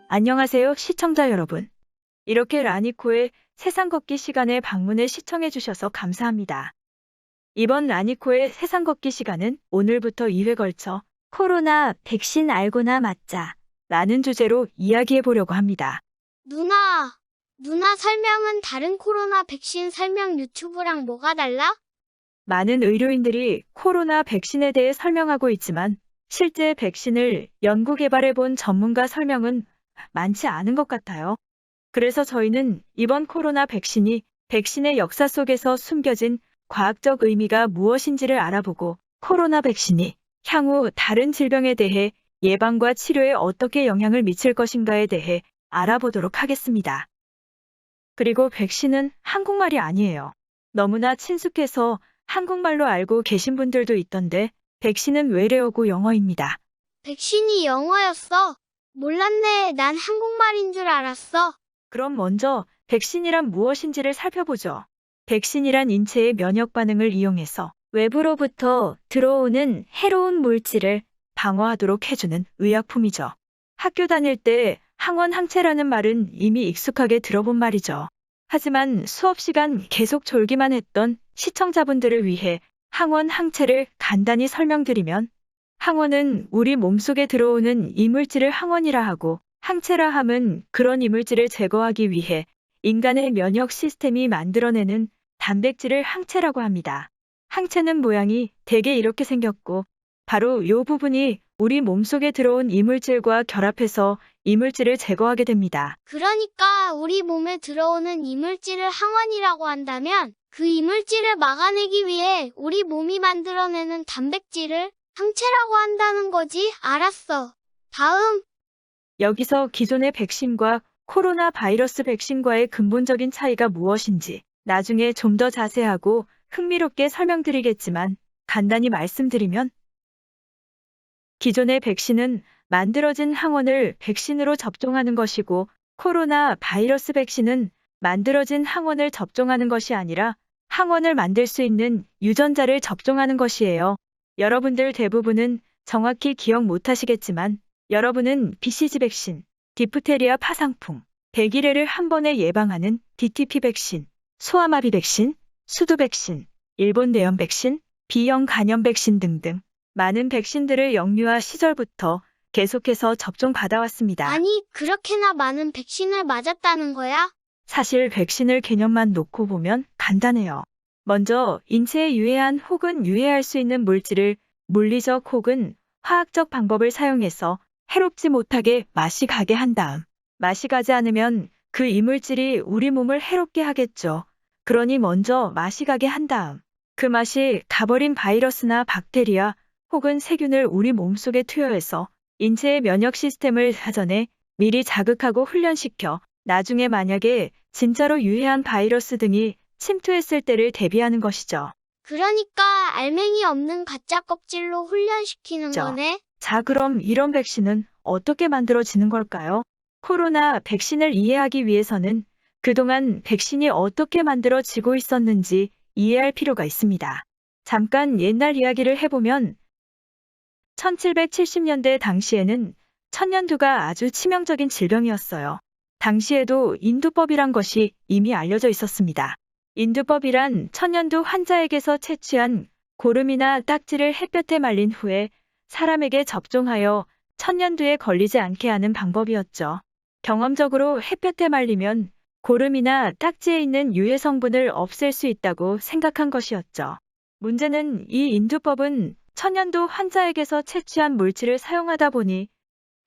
안녕하세요, 시청자 여러분. 이렇게 라니코의 세상 걷기 시간에 방문을 시청해 주셔서 감사합니다. 이번 라니코의 세상 걷기 시간은 오늘부터 2회 걸쳐 코로나 백신 알고나 맞자 라는 주제로 이야기해 보려고 합니다. 누나 설명은 다른 코로나 백신 설명 유튜브랑 뭐가 달라? 많은 의료인들이 코로나 백신에 대해 설명하고 있지만 실제 백신을 연구 개발해 본 전문가 설명은 많지 않은 것 같아요. 그래서 저희는 이번 코로나 백신이 백신의 역사 속에서 숨겨진 과학적 의미가 무엇인지를 알아보고 코로나 백신이 향후 다른 질병에 대해 예방과 치료에 어떻게 영향을 미칠 것인가에 대해 알아보도록 하겠습니다. 그리고 백신은 한국말이 아니에요. 너무나 친숙해서 한국말로 알고 계신 분들도 있던데 백신은 외래어고 영어입니다. 백신이 영어였어. 몰랐네. 난 한국말인 줄 알았어. 그럼 먼저 백신이란 무엇인지를 살펴보죠. 백신이란 인체의 면역 반응을 이용해서 외부로부터 들어오는 해로운 물질을 방어하도록 해주는 의약품이죠. 학교 다닐 때 항원 항체라는 말은 이미 익숙하게 들어본 말이죠. 하지만 수업 시간 계속 졸기만 했던 시청자분들을 위해 항원 항체를 간단히 설명드리면 항원은 우리 몸속에 들어오는 이물질을 항원이라 하고 항체라 함은 그런 이물질을 제거하기 위해 인간의 면역 시스템이 만들어내는 단백질을 항체라고 합니다. 항체는 모양이 대개 이렇게 생겼고 바로 이 부분이 우리 몸속에 들어온 이물질과 결합해서 이물질을 제거하게 됩니다. 그러니까 우리 몸에 들어오는 이물질을 항원이라고 한다면 그 이물질을 막아내기 위해 우리 몸이 만들어내는 단백질을 항체라고 한다는 거지. 알았어. 다음. 여기서 기존의 백신과 코로나 바이러스 백신과의 근본적인 차이가 무엇인지 나중에 좀 더 자세하고 흥미롭게 설명드리겠지만 간단히 말씀드리면 기존의 백신은 만들어진 항원을 백신으로 접종하는 것이고 코로나 바이러스 백신은 만들어진 항원을 접종하는 것이 아니라 항원을 만들 수 있는 유전자를 접종하는 것이에요. 여러분들 대부분은 정확히 기억 못하시겠지만 여러분은 BCG 백신, 디프테리아 파상풍, 백일해를 한 번에 예방하는 DTP 백신, 소아마비 백신, 수두 백신, 일본 뇌염 백신, B형 간염 백신 등등 많은 백신들을 영유아 시절부터 계속해서 접종받아왔습니다. 아니, 그렇게나 많은 백신을 맞았다는 거야? 사실 백신을 개념만 놓고 보면 간단해요. 먼저 인체에 유해한 혹은 유해할 수 있는 물질을 물리적 혹은 화학적 방법을 사용해서 해롭지 못하게 맛이 가게 한 다음 맛이 가지 않으면 그 이물질이 우리 몸을 해롭게 하겠죠. 그러니 먼저 맛이 가게 한 다음 그 맛이 가버린 바이러스나 박테리아 혹은 세균을 우리 몸속에 투여해서 인체의 면역 시스템을 사전에 미리 자극하고 훈련시켜 나중에 만약에 진짜로 유해한 바이러스 등이 침투했을 때를 대비하는 것이죠. 그러니까 알맹이 없는 가짜 껍질로 훈련시키는 거네? 자, 그럼 이런 백신은 어떻게 만들어지는 걸까요? 코로나 백신을 이해하기 위해서는 그동안 백신이 어떻게 만들어지고 있었는지 이해할 필요가 있습니다. 잠깐 옛날 이야기를 해보면 1770년대 당시에는 천연두가 아주 치명적인 질병이었어요. 당시에도 인두법이란 것이 이미 알려져 있었습니다. 인두법이란 천연두 환자에게서 채취한 고름이나 딱지를 햇볕에 말린 후에 사람에게 접종하여 천연두에 걸리지 않게 하는 방법이었죠. 경험적으로 햇볕에 말리면 고름이나 딱지에 있는 유해 성분을 없앨 수 있다고 생각한 것이었죠. 문제는 이 인두법은 천연두 환자에게서 채취한 물질을 사용하다 보니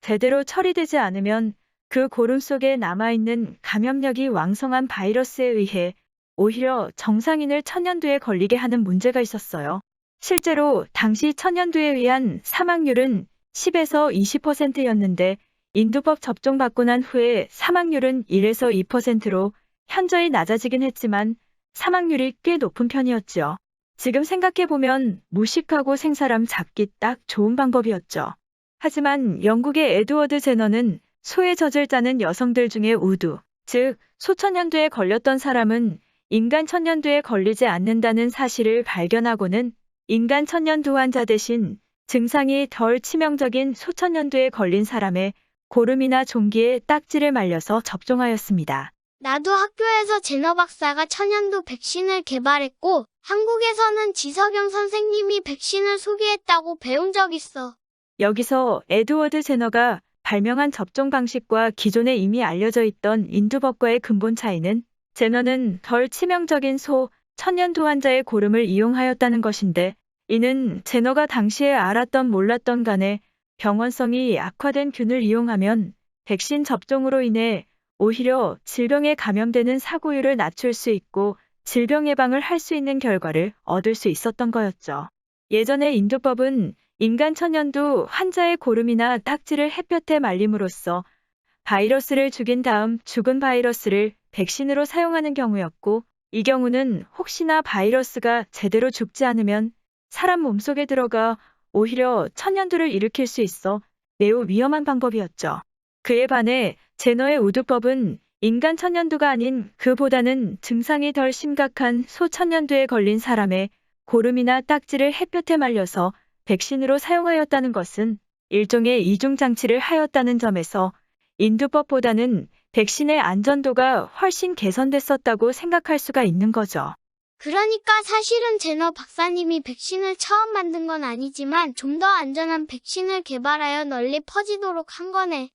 제대로 처리되지 않으면 그 고름 속에 남아있는 감염력이 왕성한 바이러스에 의해 오히려 정상인을 천연두에 걸리게 하는 문제가 있었어요. 실제로 당시 천연두에 의한 사망률은 10에서 20%였는데 인두법 접종받고 난 후에 사망률은 1에서 2%로 현저히 낮아지긴 했지만 사망률이 꽤 높은 편이었죠. 지금 생각해보면 무식하고 생사람 잡기 딱 좋은 방법이었죠. 하지만 영국의 에드워드 제너는 소에 젖을 짜는 여성들 중에 우두, 즉 소천연두에 걸렸던 사람은 인간 천연두에 걸리지 않는다는 사실을 발견하고는 인간 천연두 환자 대신 증상이 덜 치명적인 소천연두에 걸린 사람의 고름이나 종기에 딱지를 말려서 접종하였습니다. 나도 학교에서 제너 박사가 천연두 백신을 개발했고, 한국에서는 지석영 선생님이 백신을 소개했다고 배운 적 있어. 여기서 에드워드 제너가 발명한 접종 방식과 기존에 이미 알려져 있던 인두법과의 근본 차이는, 제너는 덜 치명적인 천연두 환자의 고름을 이용하였다는 것인데, 이는 제너가 당시에 알았던 몰랐던 간에 병원성이 악화된 균을 이용하면 백신 접종으로 인해 오히려 질병에 감염되는 사고율을 낮출 수 있고 질병 예방을 할 수 있는 결과를 얻을 수 있었던 거였죠. 예전에 인두법은 인간 천연두 환자의 고름이나 딱지를 햇볕에 말림으로써 바이러스를 죽인 다음 죽은 바이러스를 백신으로 사용하는 경우였고, 이 경우는 혹시나 바이러스가 제대로 죽지 않으면 사람 몸속에 들어가 오히려 천연두를 일으킬 수 있어 매우 위험한 방법이었죠. 그에 반해 제너의 우두법은 인간 천연두가 아닌 그보다는 증상이 덜 심각한 소천연두에 걸린 사람의 고름이나 딱지를 햇볕에 말려서 백신으로 사용하였다는 것은 일종의 이중장치를 하였다는 점에서 인두법보다는 백신의 안전도가 훨씬 개선됐었다고 생각할 수가 있는 거죠. 그러니까 사실은 제너 박사님이 백신을 처음 만든 건 아니지만 좀 더 안전한 백신을 개발하여 널리 퍼지도록 한 거네.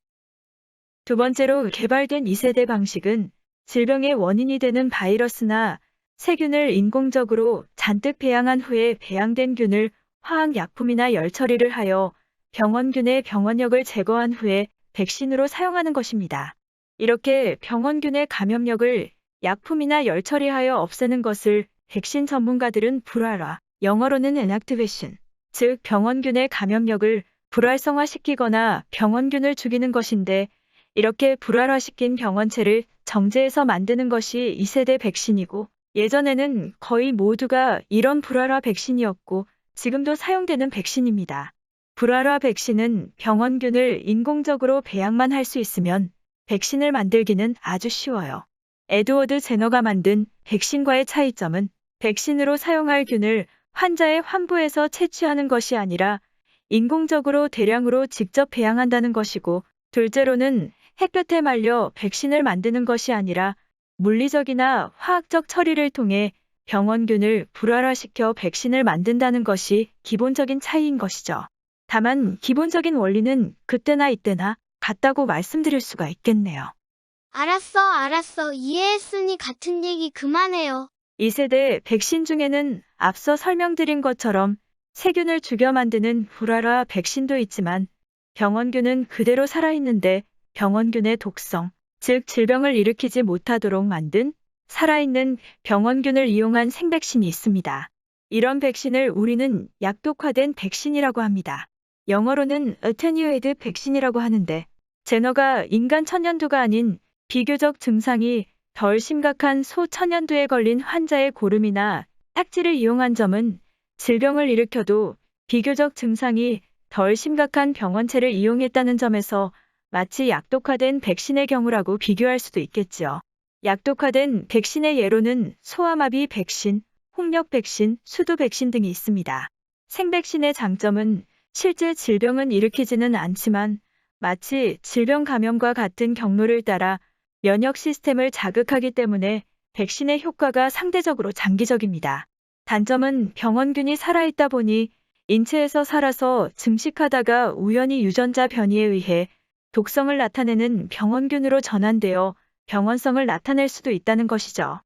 두 번째로 개발된 2세대 방식은 질병의 원인이 되는 바이러스나 세균을 인공적으로 잔뜩 배양한 후에 배양된 균을 화학약품이나 열 처리를 하여 병원균의 병원력을 제거한 후에 백신으로 사용하는 것입니다. 이렇게 병원균의 감염력을 약품이나 열 처리하여 없애는 것을 백신 전문가들은 불활화, 영어로는 inactivation, 즉 병원균의 감염력을 불활성화시키거나 병원균을 죽이는 것인데, 이렇게 불활화시킨 병원체를 정제해서 만드는 것이 2세대 백신이고, 예전에는 거의 모두가 이런 불활화 백신이었고 지금도 사용되는 백신입니다. 불활화 백신은 병원균을 인공적으로 배양만 할 수 있으면 백신을 만들기는 아주 쉬워요. 에드워드 제너가 만든 백신과의 차이점은 백신으로 사용할 균을 환자의 환부에서 채취하는 것이 아니라 인공적으로 대량으로 직접 배양한다는 것이고, 둘째로는 햇볕에 말려 백신을 만드는 것이 아니라 물리적이나 화학적 처리를 통해 병원균을 불활화시켜 백신을 만든다는 것이 기본적인 차이인 것이죠. 다만 기본적인 원리는 그때나 이때나 같다고 말씀드릴 수가 있겠네요. 알았어. 이해했으니 같은 얘기 그만해요. 2세대 백신 중에는 앞서 설명드린 것처럼 세균을 죽여 만드는 불활화 백신도 있지만, 병원균은 그대로 살아있는데 병원균의 독성, 즉 질병을 일으키지 못하도록 만든 살아있는 병원균을 이용한 생백신이 있습니다. 이런 백신을 우리는 약독화된 백신이라고 합니다. 영어로는 attenuated 백신이라고 하는데, 제너가 인간 천연두가 아닌 비교적 증상이 덜 심각한 소천연두에 걸린 환자의 고름이나 딱지를 이용한 점은 질병을 일으켜도 비교적 증상이 덜 심각한 병원체를 이용했다는 점에서 마치 약독화된 백신의 경우라고 비교할 수도 있겠지요. 약독화된 백신의 예로는 소아마비 백신, 홍역 백신, 수두 백신 등이 있습니다. 생백신의 장점은 실제 질병은 일으키지는 않지만 마치 질병 감염과 같은 경로를 따라 면역 시스템을 자극하기 때문에 백신의 효과가 상대적으로 장기적입니다. 단점은 병원균이 살아있다 보니 인체에서 살아서 증식하다가 우연히 유전자 변이에 의해 독성을 나타내는 병원균으로 전환되어 병원성을 나타낼 수도 있다는 것이죠.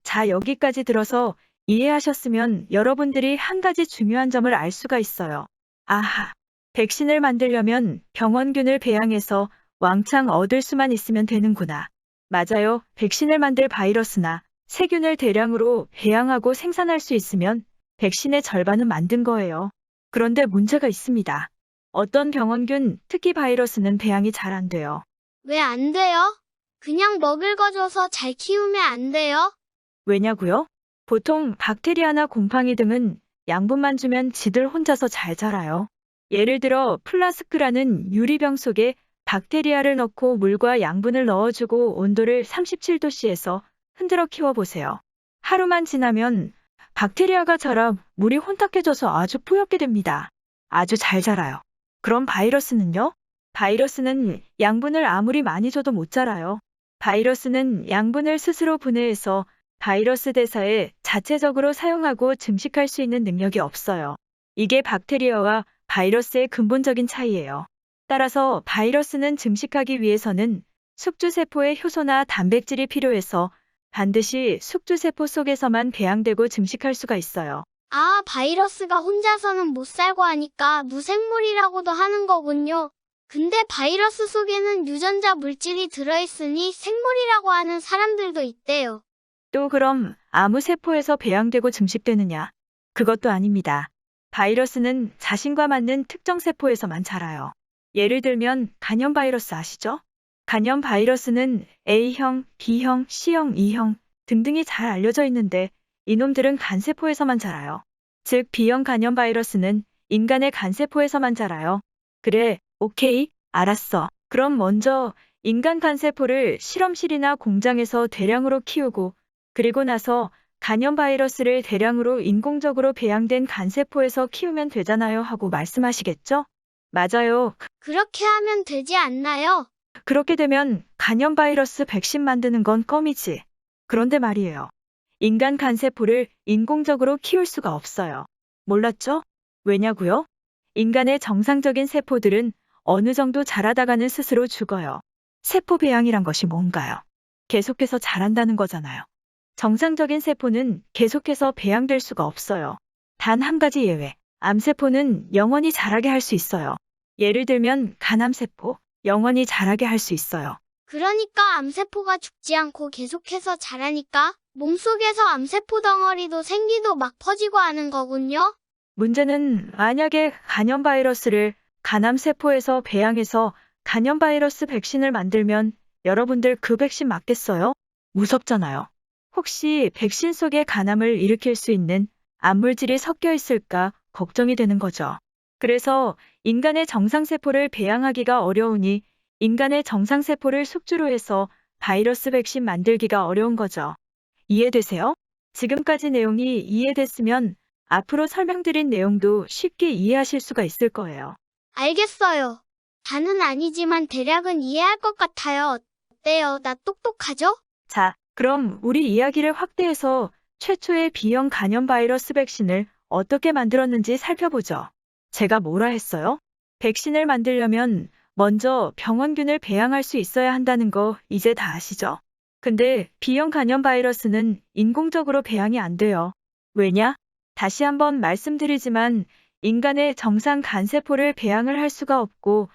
자, 여기까지 들어서 이해하셨으면 여러분들이 한 가지 중요한 점을 알 수가 있어요. 아하, 백신을 만들려면 병원균을 배양해서 왕창 얻을 수만 있으면 되는구나. 맞아요. 백신을 만들 바이러스나 세균을 대량으로 배양하고 생산할 수 있으면 백신의 절반은 만든 거예요. 그런데 문제가 있습니다. 어떤 병원균, 특히 바이러스는 배양이 잘 안 돼요. 왜 안 돼요? 그냥 먹을 거 줘서 잘 키우면 안 돼요? 왜냐고요? 보통 박테리아나 곰팡이 등은 양분만 주면 지들 혼자서 잘 자라요. 예를 들어 플라스크라는 유리병 속에 박테리아를 넣고 물과 양분을 넣어주고 온도를 37도씨에서 흔들어 키워보세요. 하루만 지나면 박테리아가 자라 물이 혼탁해져서 아주 뿌옇게 됩니다. 아주 잘 자라요. 그럼 바이러스는요? 바이러스는 양분을 아무리 많이 줘도 못 자라요. 바이러스는 양분을 스스로 분해해서 바이러스 대사에 자체적으로 사용하고 증식할 수 있는 능력이 없어요. 이게 박테리아와 바이러스의 근본적인 차이예요. 따라서 바이러스는 증식하기 위해서는 숙주세포의 효소나 단백질이 필요해서 반드시 숙주세포 속에서만 배양되고 증식할 수가 있어요. 아, 바이러스가 혼자서는 못 살고 하니까 무생물이라고도 하는 거군요. 근데 바이러스 속에는 유전자 물질이 들어있으니 생물이라고 하는 사람들도 있대요. 또 그럼 아무 세포에서 배양되고 증식되느냐? 그것도 아닙니다. 바이러스는 자신과 맞는 특정 세포에서만 자라요. 예를 들면 간염 바이러스 아시죠? 간염 바이러스는 A형, B형, C형, E형 등등이 잘 알려져 있는데 이놈들은 간세포에서만 자라요. 즉 B형 간염 바이러스는 인간의 간세포에서만 자라요. 그래, 오케이, 알았어. 그럼 먼저 인간 간세포를 실험실이나 공장에서 대량으로 키우고 그리고 나서 간염 바이러스를 대량으로 인공적으로 배양된 간세포에서 키우면 되잖아요 하고 말씀하시겠죠? 맞아요. 그렇게 하면 되지 않나요? 그렇게 되면 간염 바이러스 백신 만드는 건 껌이지. 그런데 말이에요. 인간 간세포를 인공적으로 키울 수가 없어요. 몰랐죠? 왜냐고요? 인간의 정상적인 세포들은 어느 정도 자라다가는 스스로 죽어요. 세포 배양이란 것이 뭔가요? 계속해서 자란다는 거잖아요. 정상적인 세포는 계속해서 배양될 수가 없어요. 단 한 가지 예외. 암세포는 영원히 자라게 할 수 있어요. 예를 들면 간암세포, 영원히 자라게 할 수 있어요. 그러니까 암세포가 죽지 않고 계속해서 자라니까 몸속에서 암세포 덩어리도 생기도 막 퍼지고 하는 거군요. 문제는 만약에 간염 바이러스를 간암세포에서 배양해서 간염 바이러스 백신을 만들면 여러분들 그 백신 맞겠어요? 무섭잖아요. 혹시 백신 속에 간암을 일으킬 수 있는 암물질이 섞여 있을까 걱정이 되는 거죠. 그래서 인간의 정상세포를 배양하기가 어려우니 인간의 정상세포를 숙주로 해서 바이러스 백신 만들기가 어려운 거죠. 이해되세요? 지금까지 내용이 이해됐으면 앞으로 설명드린 내용도 쉽게 이해하실 수가 있을 거예요. 알겠어요. 다는 아니지만 대략은 이해할 것 같아요. 어때요? 나 똑똑하죠? 자, 그럼 우리 이야기를 확대해서 최초의 B형 간염 바이러스 백신을 어떻게 만들었는지 살펴보죠. 제가 뭐라 했어요? 백신을 만들려면 먼저 병원균을 배양할 수 있어야 한다는 거 이제 다 아시죠? 근데 B형 간염 바이러스는 인공적으로 배양이 안 돼요. 왜냐? 다시 한번 말씀드리지만 인간의 정상 간세포를 배양을 할 수가 없고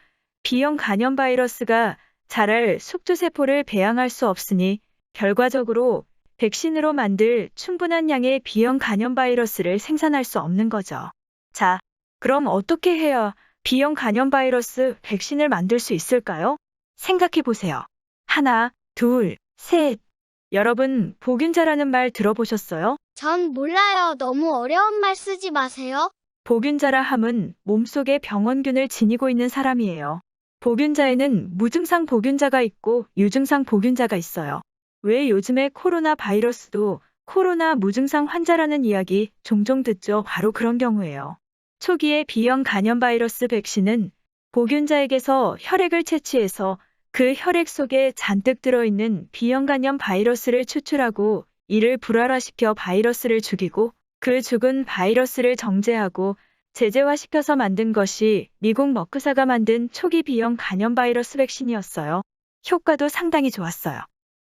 B형 간염 바이러스가 자랄 숙주세포를 배양할 수 없으니 결과적으로 백신으로 만들 충분한 양의 B형 간염 바이러스를 생산할 수 없는 거죠. 자, 그럼 어떻게 해야 B형 간염 바이러스 백신을 만들 수 있을까요? 생각해 보세요. 하나, 둘, 셋. 여러분, 복균자라는 말 들어보셨어요? 전 몰라요. 너무 어려운 말 쓰지 마세요. 복균자라 함은 몸속에 병원균을 지니고 있는 사람이에요. 복균자에는 무증상 복균자가 있고 유증상 복균자가 있어요. 왜 요즘에 코로나 바이러스도 코로나 무증상 환자라는 이야기 종종 듣죠? 바로 그런 경우예요. 초기의 B형 간염 바이러스 백신은 복균자에게서 혈액을 채취해서 그 혈액 속에 잔뜩 들어있는 B형 간염 바이러스를 추출하고 이를 불활화시켜 바이러스를 죽이고 그 죽은 바이러스를 정제하고 제재화시켜서 만든 것이 미국 머크사가 만든 초기 B형 간염 바이러스 백신이었어요. 효과도 상당히 좋았어요.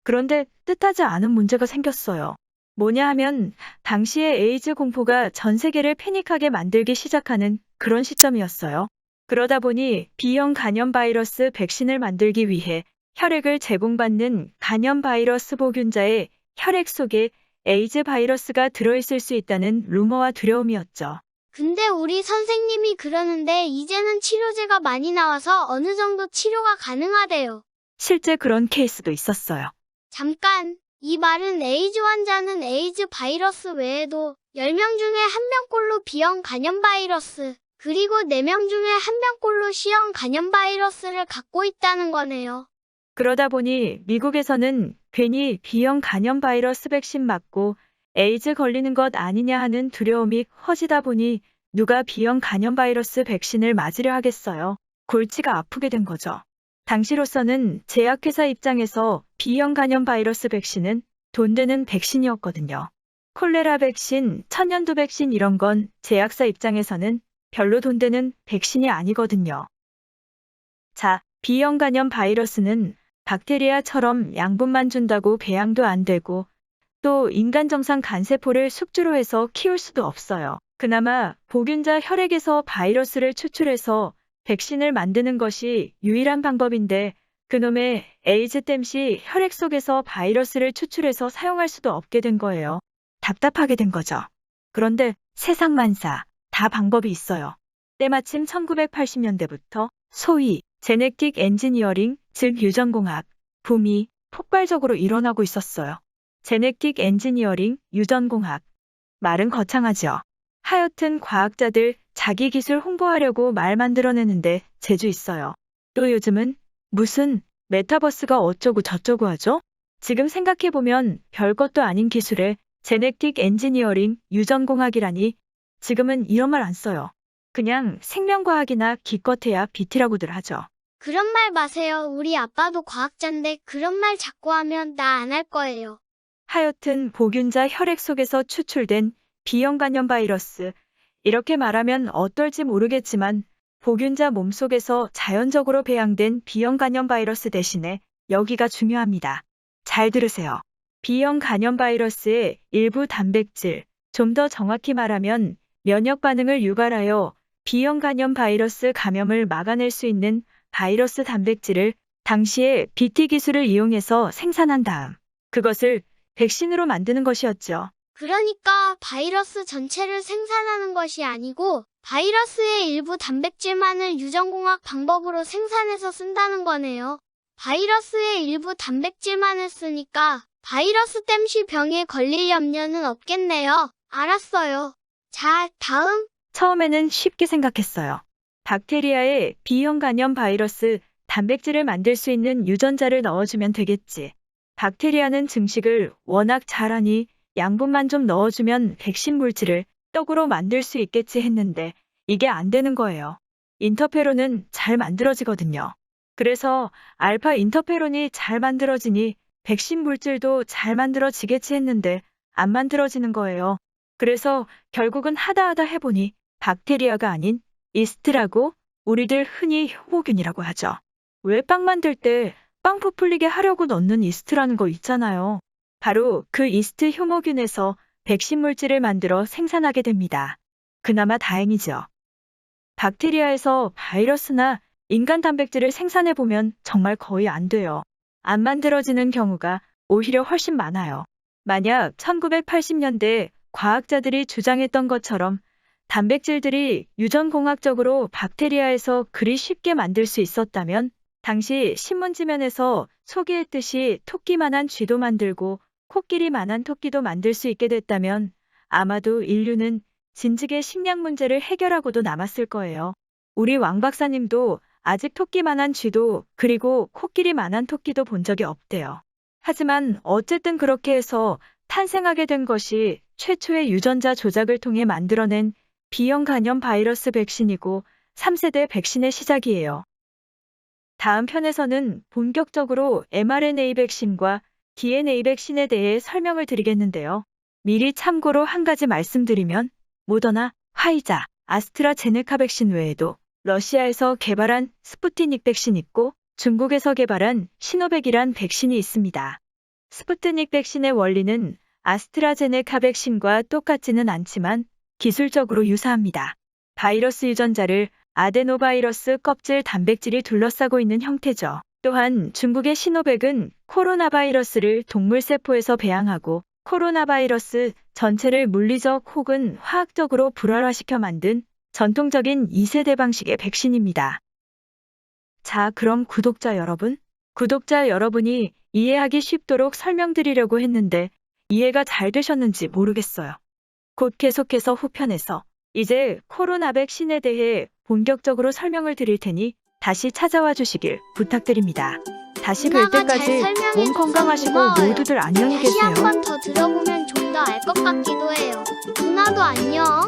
그런데 뜻하지 않은 문제가 생겼어요. 뭐냐 하면 당시에 에이즈 공포가 전 세계를 패닉하게 만들기 시작하는 그런 시점이었어요. 그러다 보니 B형 간염 바이러스 백신을 만들기 위해 혈액을 제공받는 간염 바이러스 복균자의 혈액 속에 에이즈 바이러스가 들어있을 수 있다는 루머와 두려움이었죠. 근데 우리 선생님이 그러는데 이제는 치료제가 많이 나와서 어느 정도 치료가 가능하대요. 실제 그런 케이스도 있었어요. 잠깐, 이 말은 에이즈 환자는 에이즈 바이러스 외에도 10명 중에 1명꼴로 B형 간염 바이러스, 그리고 4명 중에 1명꼴로 C형 간염 바이러스를 갖고 있다는 거네요. 그러다 보니 미국에서는 괜히 B형 간염 바이러스 백신 맞고 에이즈 걸리는 것 아니냐 하는 두려움이 커지다 보니 누가 B형 간염 바이러스 백신을 맞으려 하겠어요. 골치가 아프게 된 거죠. 당시로서는 제약회사 입장에서 B형 간염 바이러스 백신은 돈 되는 백신이었거든요. 콜레라 백신, 천연두 백신 이런 건 제약사 입장에서는 별로 돈 되는 백신이 아니거든요. 자, B형 간염 바이러스는 박테리아처럼 양분만 준다고 배양도 안 되고 또 인간 정상 간세포를 숙주로 해서 키울 수도 없어요. 그나마 보균자 혈액에서 바이러스를 추출해서 백신을 만드는 것이 유일한 방법인데 그놈의 에이즈 땜시 혈액 속에서 바이러스를 추출해서 사용할 수도 없게 된 거예요. 답답하게 된 거죠. 그런데 세상 만사 다 방법이 있어요. 때마침 1980년대부터 소위 제네틱 엔지니어링, 즉 유전공학 붐이 폭발적으로 일어나고 있었어요. 제네틱 엔지니어링, 유전공학. 말은 거창하죠. 하여튼 과학자들 자기 기술 홍보하려고 말 만들어내는데 재주 있어요. 또 요즘은 무슨 메타버스가 어쩌고 저쩌고 하죠? 지금 생각해보면 별것도 아닌 기술에 제네틱 엔지니어링, 유전공학이라니 지금은 이런 말 안 써요. 그냥 생명과학이나 기껏해야 BT라고들 하죠. 그런 말 마세요. 우리 아빠도 과학자인데 그런 말 자꾸 하면 나 안 할 거예요. 하여튼 보균자 혈액 속에서 추출된 B형 간염 바이러스. 이렇게 말하면 어떨지 모르겠지만 보균자 몸속에서 자연적으로 배양된 B형 간염 바이러스 대신에 여기가 중요합니다. 잘 들으세요. B형 간염 바이러스의 일부 단백질, 좀 더 정확히 말하면 면역 반응을 유발하여 B형 간염 바이러스 감염을 막아낼 수 있는 바이러스 단백질을 당시에 BT 기술을 이용해서 생산한 다음 그것을 백신으로 만드는 것이었죠. 그러니까 바이러스 전체를 생산하는 것이 아니고 바이러스의 일부 단백질만을 유전공학 방법으로 생산해서 쓴다는 거네요. 바이러스의 일부 단백질만을 쓰니까 바이러스 땜시 병에 걸릴 염려는 없겠네요. 알았어요. 자, 다음. 처음에는 쉽게 생각했어요. 박테리아에 B형 간염 바이러스 단백질을 만들 수 있는 유전자를 넣어주면 되겠지. 박테리아는 증식을 워낙 잘하니 양분만 좀 넣어주면 백신 물질을 떡으로 만들 수 있겠지 했는데 이게 안 되는 거예요. 인터페론은 잘 만들어지거든요. 그래서 알파 인터페론이 잘 만들어지니 백신 물질도 잘 만들어지겠지 했는데 안 만들어지는 거예요. 그래서 결국은 하다 해보니 박테리아가 아닌 이스트라고 우리들 흔히 효모균이라고 하죠. 왜 빵 만들 때 빵 부풀리게 하려고 넣는 이스트라는 거 있잖아요. 바로 그 이스트 효모균에서 백신 물질을 만들어 생산하게 됩니다. 그나마 다행이죠. 박테리아에서 바이러스나 인간 단백질을 생산해보면 정말 거의 안 돼요. 안 만들어지는 경우가 오히려 훨씬 많아요. 만약 1980년대 과학자들이 주장했던 것처럼 단백질들이 유전공학적으로 박테리아에서 그리 쉽게 만들 수 있었다면 당시 신문지면에서 소개했듯이 토끼만한 쥐도 만들고 코끼리만한 토끼도 만들 수 있게 됐다면 아마도 인류는 진즉의 식량 문제를 해결하고도 남았을 거예요. 우리 왕 박사님도 아직 토끼만한 쥐도 그리고 코끼리만한 토끼도 본 적이 없대요. 하지만 어쨌든 그렇게 해서 탄생하게 된 것이 최초의 유전자 조작을 통해 만들어낸 B형 간염 바이러스 백신이고 3세대 백신의 시작이에요. 다음 편에서는 본격적으로 mRNA 백신과 DNA 백신에 대해 설명을 드리겠는데요. 미리 참고로 한 가지 말씀드리면 모더나, 화이자, 아스트라제네카 백신 외에도 러시아에서 개발한 스푸트닉 백신 있고 중국에서 개발한 시노백이란 백신이 있습니다. 스푸트닉 백신의 원리는 아스트라제네카 백신과 똑같지는 않지만 기술적으로 유사합니다. 바이러스 유전자를 아데노바이러스 껍질 단백질이 둘러싸고 있는 형태죠. 또한 중국의 시노백은 코로나 바이러스를 동물 세포에서 배양하고 코로나 바이러스 전체를 물리적 혹은 화학적으로 불활화시켜 만든 전통적인 2세대 방식의 백신입니다. 자, 그럼 구독자 여러분이 이해하기 쉽도록 설명드리려고 했는데 이해가 잘 되셨는지 모르겠어요. 곧 계속해서 후편에서 이제 코로나 백신에 대해 본격적으로 설명을 드릴 테니 다시 찾아와 주시길 부탁드립니다. 다시 뵐 누나가 잘 때까지 설명해줘서 몸 건강하시고 고마워요. 모두들 안녕히 다시 계세요. 한 번 더 들어보면 좀 더 알 것 같기도 해요. 누나도 안녕.